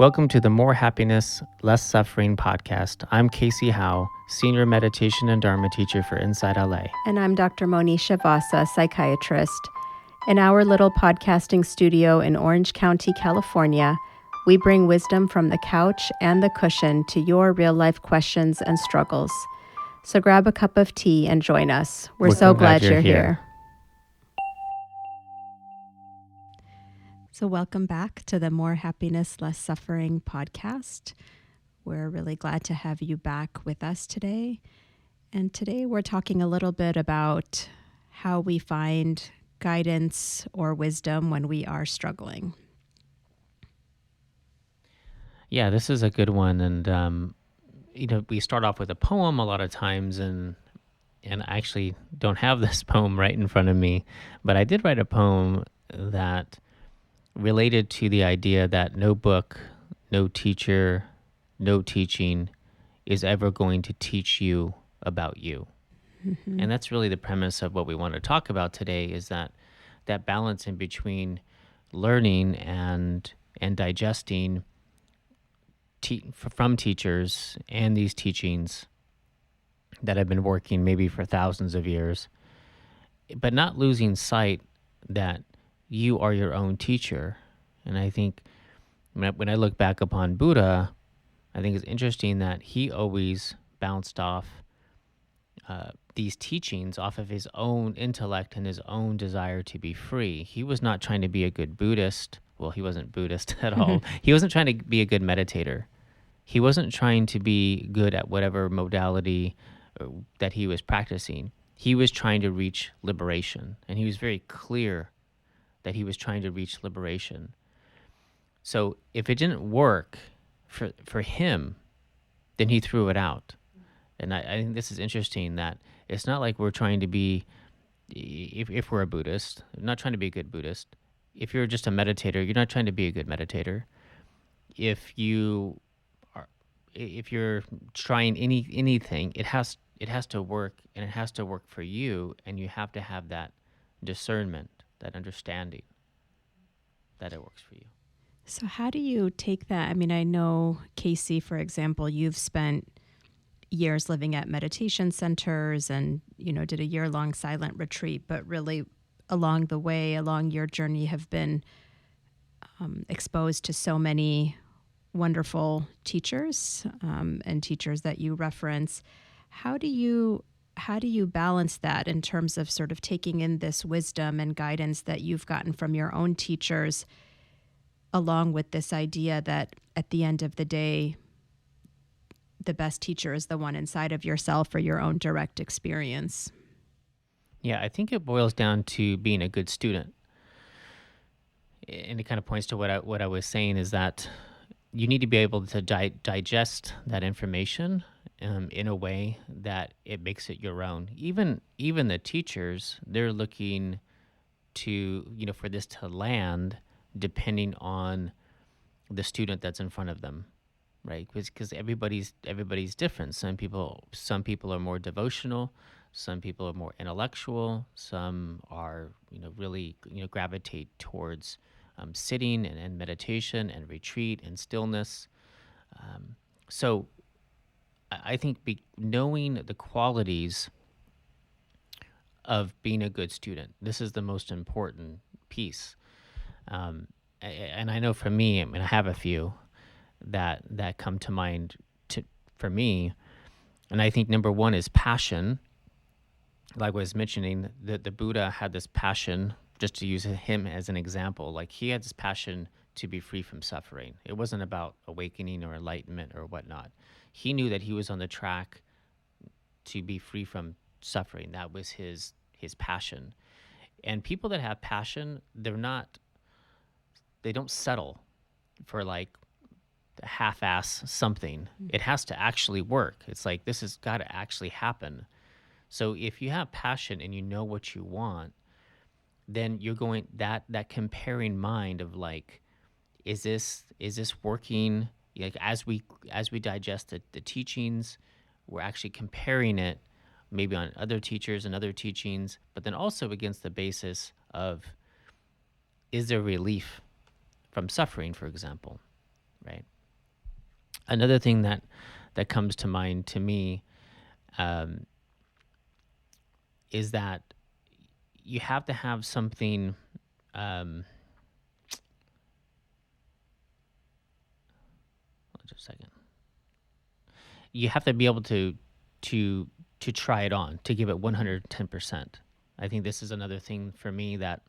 Welcome to the More Happiness, Less Suffering podcast. I'm Cayce Howe, Senior Meditation and Dharma Teacher for Inside LA. And I'm Dr. Monisha Vasa, psychiatrist. In our little podcasting studio in Orange County, California, we bring wisdom from the couch and the cushion to your real-life questions and struggles. So grab a cup of tea and join us. We're so glad you're here. So welcome back to the More Happiness, Less Suffering podcast. We're really glad to have you back with us today. And today we're talking a little bit about how we find guidance or wisdom when we are struggling. Yeah, this is a good one. And, we start off with a poem a lot of times, and I actually don't have this poem right in front of me, but I did write a poem that related to the idea that no book, no teacher, no teaching is ever going to teach you about you. Mm-hmm. And that's really the premise of what we want to talk about today, is that balance in between learning and digesting from teachers and these teachings that have been working maybe for thousands of years, but not losing sight that you are your own teacher. And I think when I look back upon Buddha, I think it's interesting that he always bounced off these teachings off of his own intellect and his own desire to be free. He was not trying to be a good Buddhist. Well, he wasn't Buddhist at all. He wasn't trying to be a good meditator. He wasn't trying to be good at whatever modality that he was practicing. He was trying to reach liberation, and he was very clear that he was trying to reach liberation. So if it didn't work for him, then he threw it out. And I think this is interesting, that it's not like we're trying to be, if we're a Buddhist, we're not trying to be a good Buddhist. If you're just a meditator, you're not trying to be a good meditator. If you're trying anything, it has to work, and it has to work for you, and you have to have that discernment, that understanding that it works for you. So how do you take that? I mean, I know, Cayce, for example, you've spent years living at meditation centers and, did a year-long silent retreat, but really along the way, along your journey, have been exposed to so many wonderful teachers and teachers that you reference. How do you balance that in terms of sort of taking in this wisdom and guidance that you've gotten from your own teachers, along with this idea that at the end of the day, the best teacher is the one inside of yourself or your own direct experience? Yeah, I think it boils down to being a good student. And it kind of points to what I was saying, is that you need to be able to digest that information in a way that it makes it your own. Even the teachers, they're looking to, for this to land depending on the student that's in front of them, right? Because everybody's different. Some people are more devotional, some people are more intellectual, some are, really, gravitate towards sitting and meditation and retreat and stillness. So I think knowing the qualities of being a good student, this is the most important piece. And I know for me, I have a few that come to mind for me. And I think number one is passion. Like I was mentioning, the Buddha had this passion, just to use him as an example, like he had this passion to be free from suffering. It wasn't about awakening or enlightenment or whatnot. He knew that he was on the track to be free from suffering. That was his passion. And people that have passion, they don't settle for like half-ass something. It has to actually work. It's like, this has got to actually happen. So if you have passion and you know what you want, then you're going that comparing mind of like, is this working? Like as we digest the teachings, we're actually comparing it maybe on other teachers and other teachings, but then also against the basis of, is there relief from suffering, for example? right? Another thing that comes to mind to me, um, is that you have to have something. Um, just a second. You have to be able to to try it on, to give it 110%. I think this is another thing for me that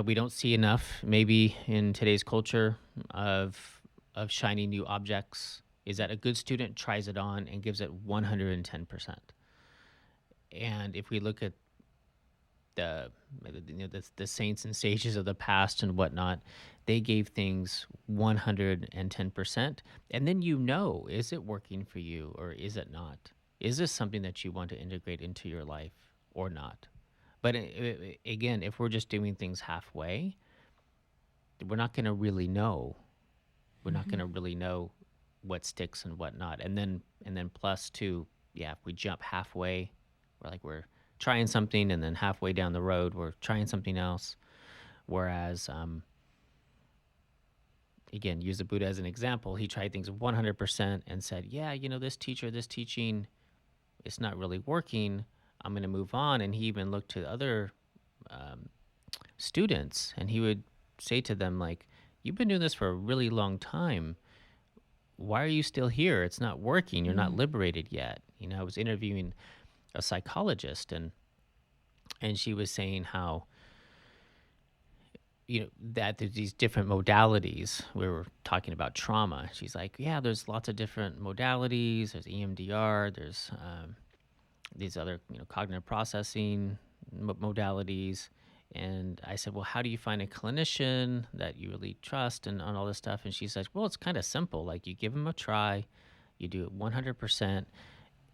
we don't see enough maybe in today's culture of shiny new objects, is that a good student tries it on and gives it 110%. And if we look at the the saints and sages of the past and whatnot, they gave things 110%. And then, is it working for you or is it not? Is this something that you want to integrate into your life or not? But again, if we're just doing things halfway, we're not going to really know. We're not going Mm-hmm. to really know what sticks and what not. And then plus two, yeah, if we jump halfway, we're trying something, and then halfway down the road we're trying something else. Whereas, again, use the Buddha as an example. He tried things 100% and said, yeah, this teacher, this teaching, it's not really working. I'm going to move on. And he even looked to other um, students, and he would say to them, like, you've been doing this for a really long time. Why are you still here? It's not working. You're not Mm. liberated yet. I was interviewing a psychologist, and she was saying how, that there's these different modalities. We were talking about trauma. She's like, yeah, there's lots of different modalities. There's EMDR. There's these other, cognitive processing modalities. And I said, well, how do you find a clinician that you really trust and all this stuff? And she says, well, it's kind of simple. Like, you give them a try, you do it 100%.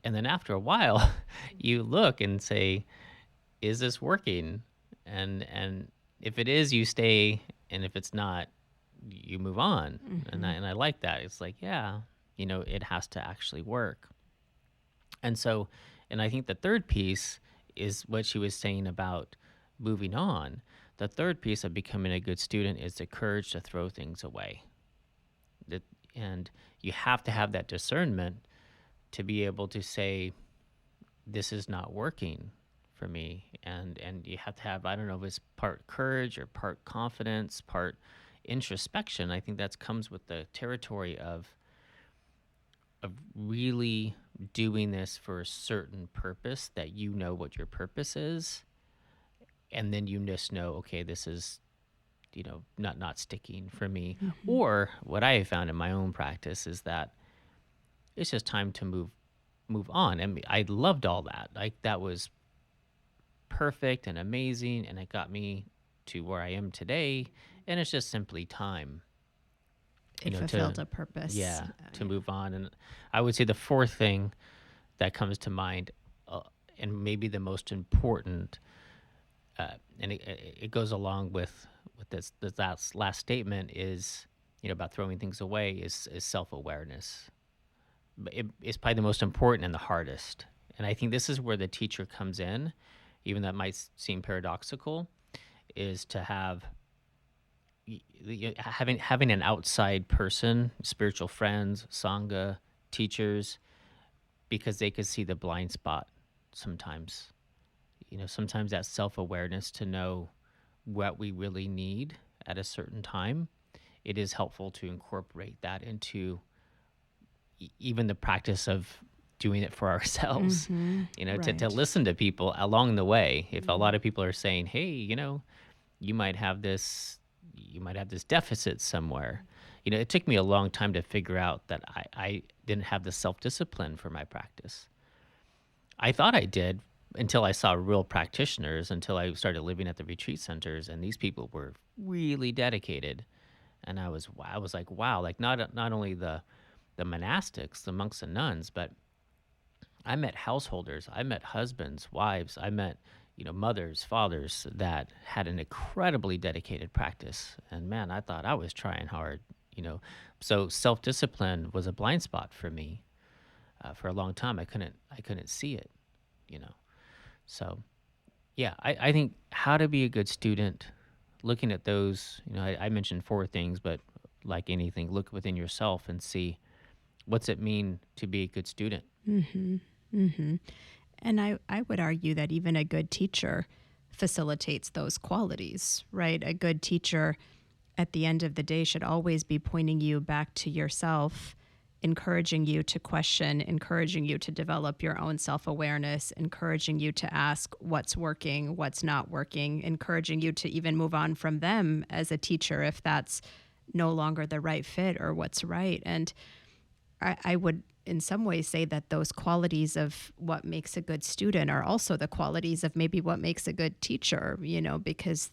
And then after a while, you look and say, is this working? And if it is, you stay. And if it's not, you move on. And Mm-hmm. I like that. It's like, yeah, it has to actually work. And so, and I think the third piece is what she was saying about moving on. The third piece of becoming a good student is the courage to throw things away. That, and you have to have that discernment to be able to say, this is not working for me. And you have to have, I don't know if it's part courage or part confidence, part introspection. I think that comes with the territory of really doing this for a certain purpose, that what your purpose is, and then you just know, okay, this is, not sticking for me. Mm-hmm. Or what I have found in my own practice is that it's just time to move on. And I loved all that. Like, that was perfect and amazing, and it got me to where I am today. And it's just simply time, It to, fulfilled a purpose. yeah, to move on. And I would say the fourth thing that comes to mind, and maybe the most important, and it goes along with this last statement, is, about throwing things away, is self-awareness. It's probably the most important and the hardest. And I think this is where the teacher comes in, even that might seem paradoxical, is to have having an outside person, spiritual friends, sangha, teachers, because they could see the blind spot sometimes. Sometimes that self-awareness to know what we really need at a certain time, it is helpful to incorporate that into even the practice of doing it for ourselves. Mm-hmm. To Right. listen to people along the way. If a lot of people are saying, hey, you might have this deficit somewhere. It took me a long time to figure out that I didn't have the self-discipline for my practice. I thought I did until I saw real practitioners, until I started living at the retreat centers, and these people were really dedicated. And I was like, wow, like, not only the monastics, the monks and nuns, but I met householders, I met husbands, wives, I met, mothers, fathers that had an incredibly dedicated practice. And man, I thought I was trying hard, you know. So self-discipline was a blind spot for me for a long time. I couldn't see it, you know. So yeah, I think how to be a good student. looking at those, I mentioned four things, but like anything, look within yourself and see what's it mean to be a good student. Mm-hmm. Mm-hmm. And I would argue that even a good teacher facilitates those qualities, right? A good teacher at the end of the day should always be pointing you back to yourself, encouraging you to question, encouraging you to develop your own self-awareness, encouraging you to ask what's working, what's not working, encouraging you to even move on from them as a teacher if that's no longer the right fit or what's right. And I would in some ways say that those qualities of what makes a good student are also the qualities of maybe what makes a good teacher, because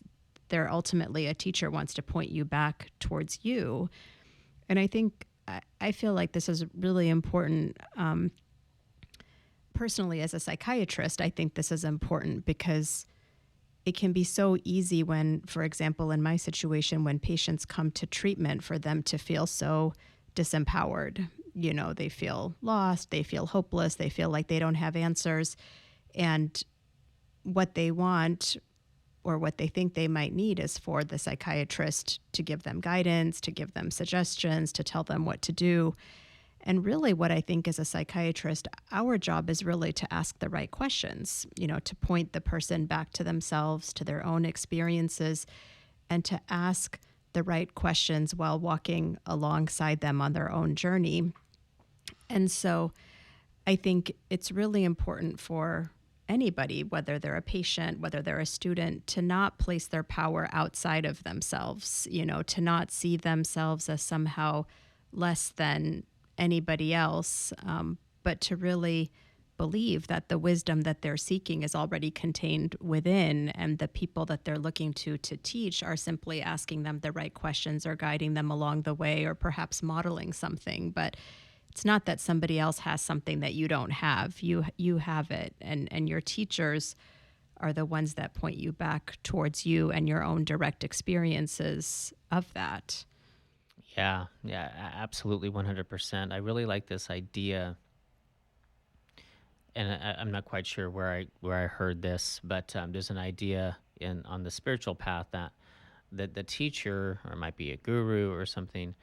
they're ultimately a teacher wants to point you back towards you. And I think I feel like this is really important. Personally, as a psychiatrist, I think this is important because it can be so easy when, for example, in my situation, when patients come to treatment, for them to feel so disempowered. They feel lost, they feel hopeless, they feel like they don't have answers. And what they want or what they think they might need is for the psychiatrist to give them guidance, to give them suggestions, to tell them what to do. And really what I think as a psychiatrist, our job is really to ask the right questions, to point the person back to themselves, to their own experiences, and to ask the right questions while walking alongside them on their own journey. And so I think it's really important for anybody, whether they're a patient, whether they're a student, to not place their power outside of themselves, to not see themselves as somehow less than anybody else, but to really believe that the wisdom that they're seeking is already contained within, and the people that they're looking to teach are simply asking them the right questions or guiding them along the way or perhaps modeling something. But it's not that somebody else has something that you don't have. You have it, and your teachers are the ones that point you back towards you and your own direct experiences of that. Yeah, absolutely, 100%. I really like this idea, and I'm not quite sure where I heard this, but there's an idea on the spiritual path that the teacher, or it might be a guru or something,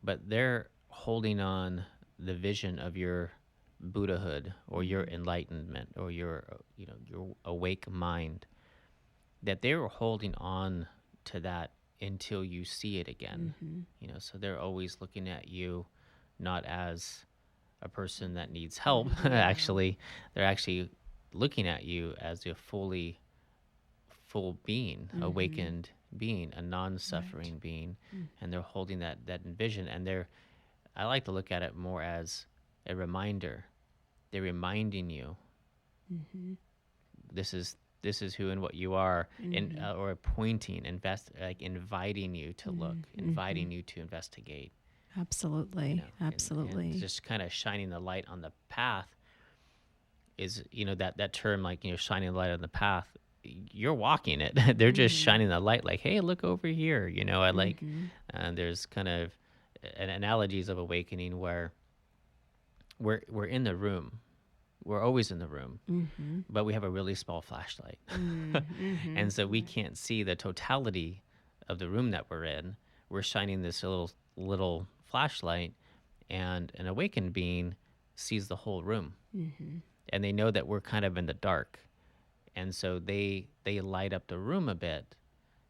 but they're holding on the vision of your Buddhahood or your enlightenment or your awake mind, that they were holding on to that until you see it again. Mm-hmm. So they're always looking at you not as a person that needs help. Actually, they're actually looking at you as a full being, Mm-hmm. awakened being, a non-suffering Right. being, Mm-hmm. and they're holding that vision. And I like to look at it more as a reminder. They're reminding you, Mm-hmm. this is who and what you are, and Mm-hmm. or pointing, like inviting you to look, Mm-hmm. inviting you to investigate. Absolutely. And Absolutely. just kind of shining the light on the path is, that term, like, shining the light on the path. You're walking it. They're just Mm-hmm. shining the light, like, hey, look over here. I like, Mm-hmm. there's kind of an analogies of awakening where we're in the room. We're always in the room, Mm-hmm. but we have a really small flashlight. Mm-hmm. And so we can't see the totality of the room that we're in. We're shining this little flashlight, and an awakened being sees the whole room. Mm-hmm. And they know that we're kind of in the dark. And so they light up the room a bit.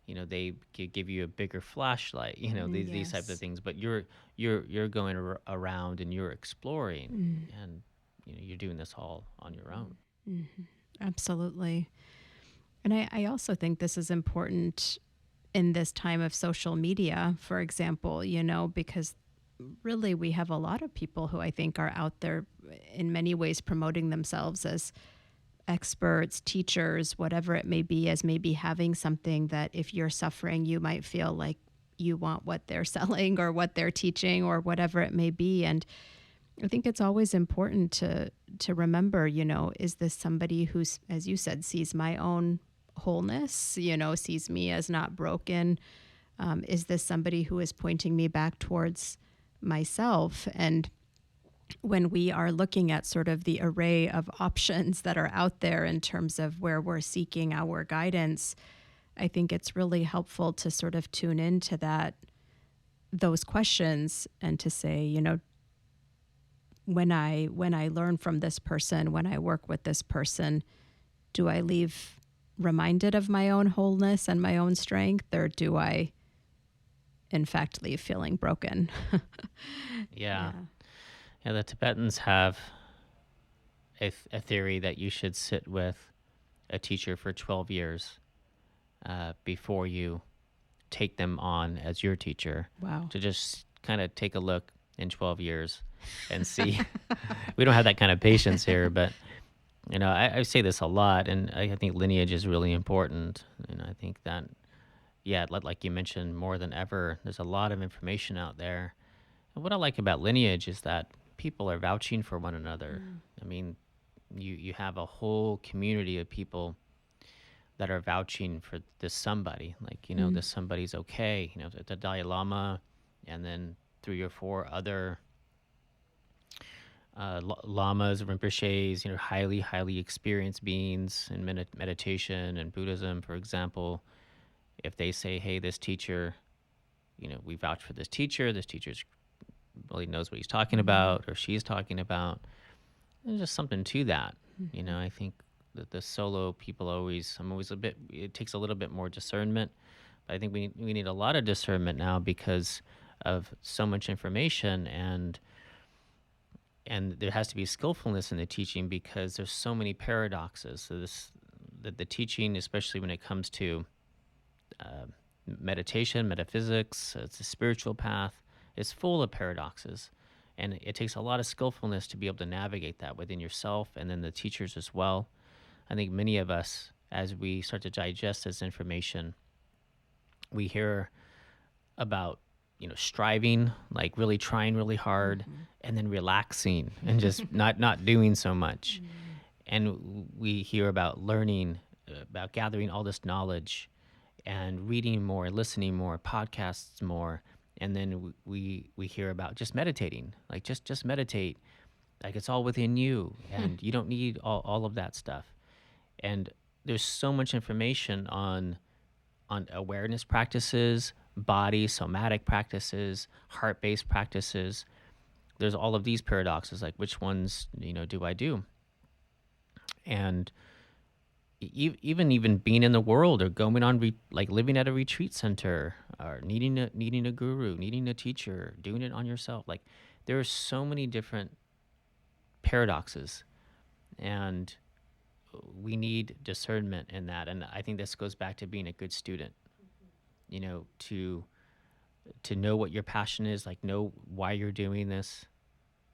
They give you a bigger flashlight, these types of Yes. things, but you're going around and you're exploring, Mm-hmm. and you're doing this all on your own. Mm-hmm. Absolutely. And I also think this is important in this time of social media, for example, because really we have a lot of people who I think are out there in many ways promoting themselves as experts, teachers, whatever it may be, as maybe having something that if you're suffering, you might feel like you want what they're selling or what they're teaching or whatever it may be. And I think it's always important to remember, is this somebody who's, as you said, sees my own wholeness, sees me as not broken? Is this somebody who is pointing me back towards myself? And when we are looking at sort of the array of options that are out there in terms of where we're seeking our guidance, I think it's really helpful to sort of tune into those questions and to say, when I learn from this person, when I work with this person, do I leave reminded of my own wholeness and my own strength, or do I in fact leave feeling broken? Yeah. Yeah. Yeah, the Tibetans have a theory that you should sit with a teacher for 12 years before you take them on as your teacher, Wow. to just kind of take a look in 12 years and see. We don't have that kind of patience here, but I say this a lot, and I think lineage is really important. And I think that, yeah, like you mentioned, more than ever, there's a lot of information out there. And what I like about lineage is that people are vouching for one another. I mean, you have a whole community of people that are vouching for this somebody. Like, Mm. this somebody's okay. The Dalai Lama, and then 3 or 4 other lamas, rinpoches, highly, highly experienced beings in meditation and Buddhism, for example. If they say, hey, this teacher, we vouch for this teacher, really knows what he's talking about or she's talking about. There's just something to that. I think that the solo people I'm always it takes a little bit more discernment. But I think we need a lot of discernment now because of so much information, and there has to be skillfulness in the teaching because there's so many paradoxes. So the teaching, especially when it comes to meditation, metaphysics, it's a spiritual path, is full of paradoxes. And it takes a lot of skillfulness to be able to navigate that within yourself and then the teachers as well. I think many of us, as we start to digest this information, we hear about striving, like really trying really hard, and then relaxing and just not doing so much. And we hear about learning, about gathering all this knowledge and reading more, listening more, podcasts more, and then we hear about just meditating, like just meditate, like it's all within you, and you don't need all of that stuff. And there's so much information on awareness practices, body, somatic practices, heart-based practices. There's all of these paradoxes, like which ones, do I do? And even being in the world or going on, like living at a retreat center or needing a guru, needing a teacher, doing it on yourself. Like there are so many different paradoxes, and we need discernment in that. And I think this goes back to being a good student, to know what your passion is, like know why you're doing this,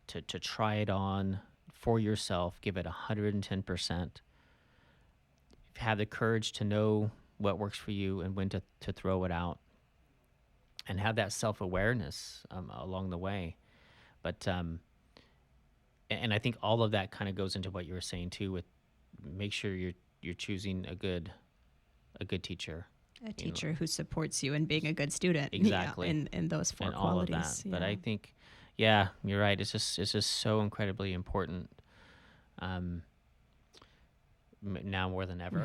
to try it on for yourself, give it 110%, have the courage to know what works for you and when to throw it out, and have that self-awareness along the way. But and I think all of that kind of goes into what you were saying too, with make sure you're choosing a good teacher, A teacher who supports you in being a good student. Exactly. Yeah, in those four and all of qualities. that. But I think, yeah, you're right. It's just so incredibly important, now more than ever.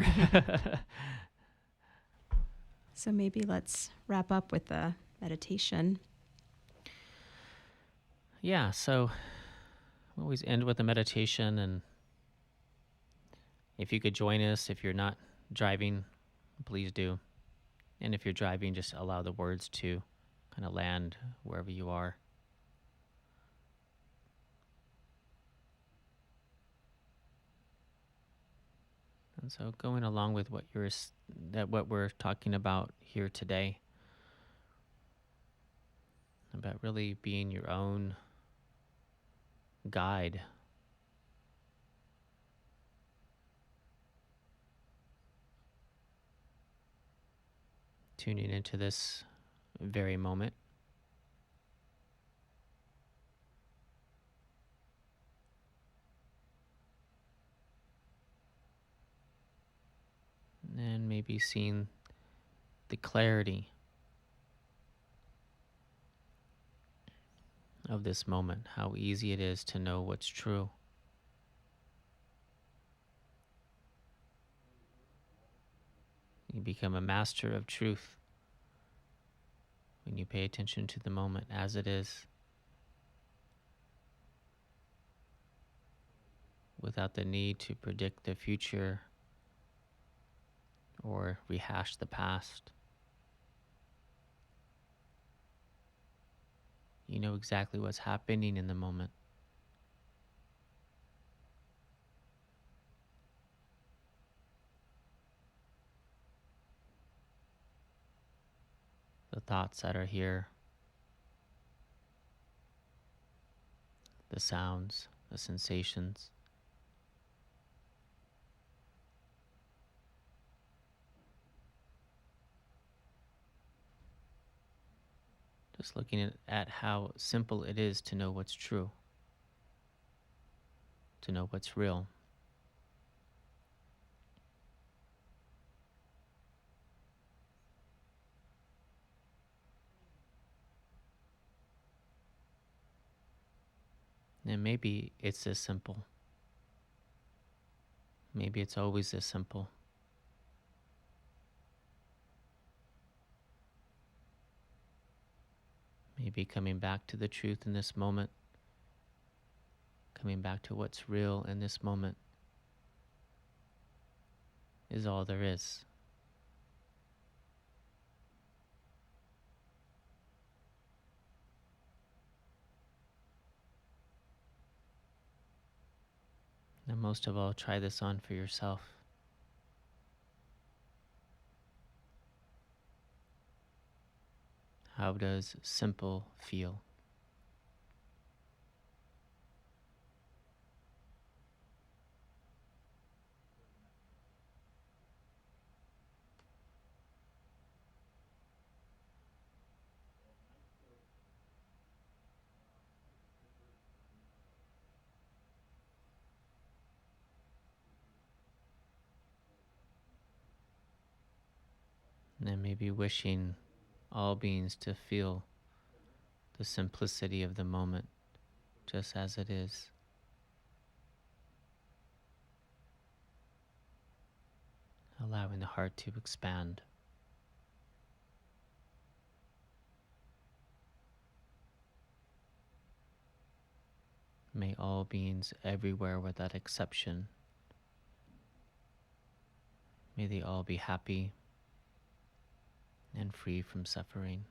So maybe let's wrap up with a meditation. Yeah, so we always end with a meditation, and if you could join us, if you're not driving, please do. And if you're driving, just allow the words to kind of land wherever you are. And so going along with what we're talking about here today, about really being your own guide. Tuning into this very moment. And maybe seeing the clarity of this moment, how easy it is to know what's true. You become a master of truth when you pay attention to the moment as it is, without the need to predict the future or rehash the past. You know exactly what's happening in the moment. The thoughts that are here, the sounds, the sensations. Just looking at how simple it is to know what's true, to know what's real. And maybe it's this simple. Maybe it's always this simple. Maybe coming back to the truth in this moment, coming back to what's real in this moment is all there is. And most of all, try this on for yourself. How does simple feel? And then maybe wishing all beings to feel the simplicity of the moment just as it is. Allowing the heart to expand. May all beings everywhere without exception, may they all be happy and free from suffering.